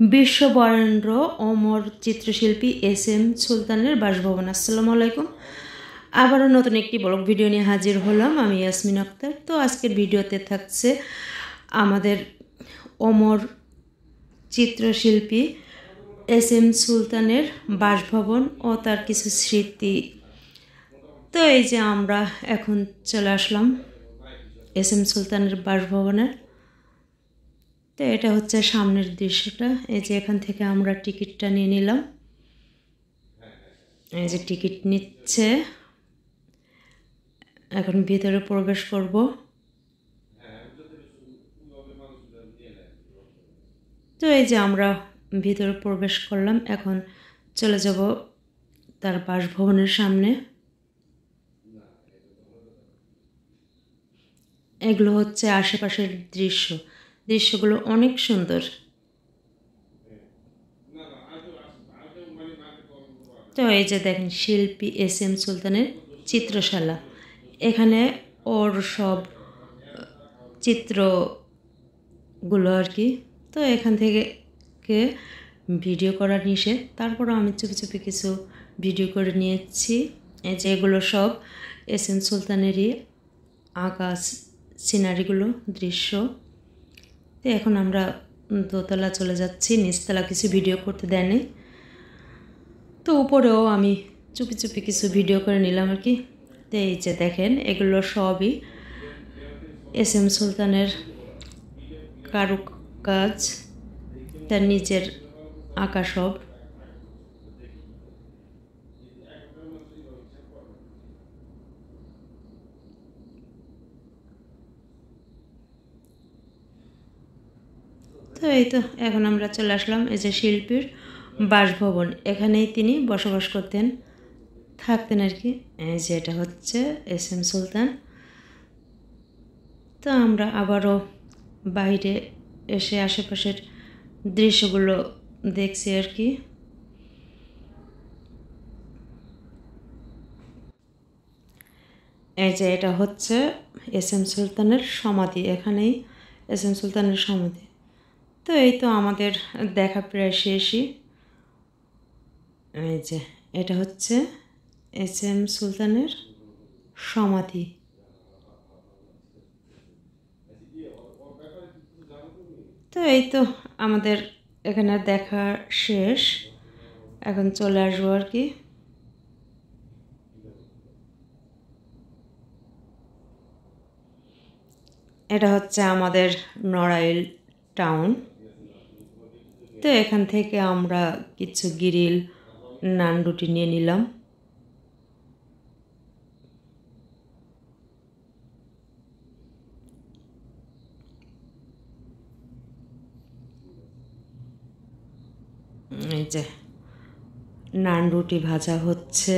বিশ্ববরেণ্য অমর চিত্রশিল্পী SM সুলতানের বাসভবন। আসসালামু আলাইকুম। আবারও নতুন একটি ব্লগ ভিডিও নিয়ে হাজির হলাম, আমি ইয়াসমিন আক্তার। তো আজকের ভিডিওতে থাকছে আমাদের অমর চিত্রশিল্পী SM সুলতানের বাসভবন ও তার কিছু স্মৃতি। তো এই যে আমরা এখন চলে আসলাম SM সুলতানের বাসভবনে। তো এটা হচ্ছে সামনের দৃশ্যটা। এই যে এখান থেকে আমরা টিকিটটা নিয়ে নিলাম। এই যে টিকিট নিচ্ছে, এখন ভিতরে প্রবেশ করব। তো এই যে আমরা ভিতরে প্রবেশ করলাম, এখন চলে যাব তার বাসভবনের সামনে। এগুলো হচ্ছে আশেপাশের দৃশ্যগুলো অনেক সুন্দর। তো এই যে দেখেন শিল্পী SM সুলতানের চিত্রশালা, এখানে ওর সব চিত্রগুলো আর কি। তো এখান থেকে ভিডিও করা নিষেধ, তারপরও আমি চুপি চুপি কিছু ভিডিও করে নিয়েছি। এই যে এগুলো সব SM সুলতানেরই আঁকা সিনারিগুলো, দৃশ্য। তো এখন আমরা দোতলা চলে যাচ্ছি, নিচতলা কিছু ভিডিও করতে দেয়নি। তো উপরেও আমি চুপি চুপি কিছু ভিডিও করে নিলাম আর কি। তো এই যে দেখেন এগুলো সবই SM সুলতানের কারুকাজ, তার নিজের আঁকা সব। তো এই তো এখন আমরা চলে আসলাম এই যে শিল্পীর বাসভবন, এখানেই তিনি বসবাস করতেন, থাকতেন আর কি। এই যে এটা হচ্ছে SM সুলতান। তো আমরা আবারও বাইরে এসে আশেপাশের দৃশ্যগুলো দেখছি আর কি। এই যে এটা হচ্ছে SM সুলতানের সমাধি, এখানেই SM সুলতানের সমাধি। তো এই তো আমাদের দেখা প্রায় শেষই। এই যে এটা হচ্ছে SM সুলতানের সমাধি। তো এই তো আমাদের এখানে দেখা শেষ, এখন চলে আসবো আর কি। এটা হচ্ছে আমাদের নড়াইল টাউন। তো এখান থেকে আমরা কিছু গ্রিল নান রুটি নিয়ে নিলাম। এই যে নান রুটি ভাজা হচ্ছে।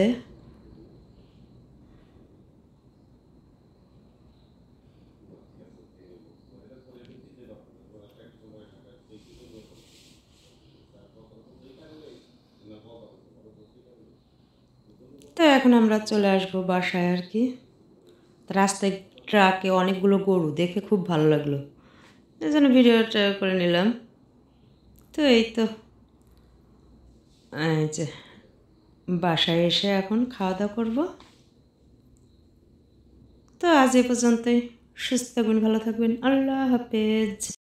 তো এখন আমরা চলে আসবো বাসায় আর কি। রাস্তায় ট্রাকে অনেকগুলো গরু দেখে খুব ভালো লাগলো, এই জন্য ভিডিওটা করে নিলাম। তো এই তো এই যে বাসায় এসে এখন খাওয়া দাওয়া করবো। তো আজ এ পর্যন্তই। সুস্থ থাকবেন, ভালো থাকবেন, আল্লাহ হাফেজ।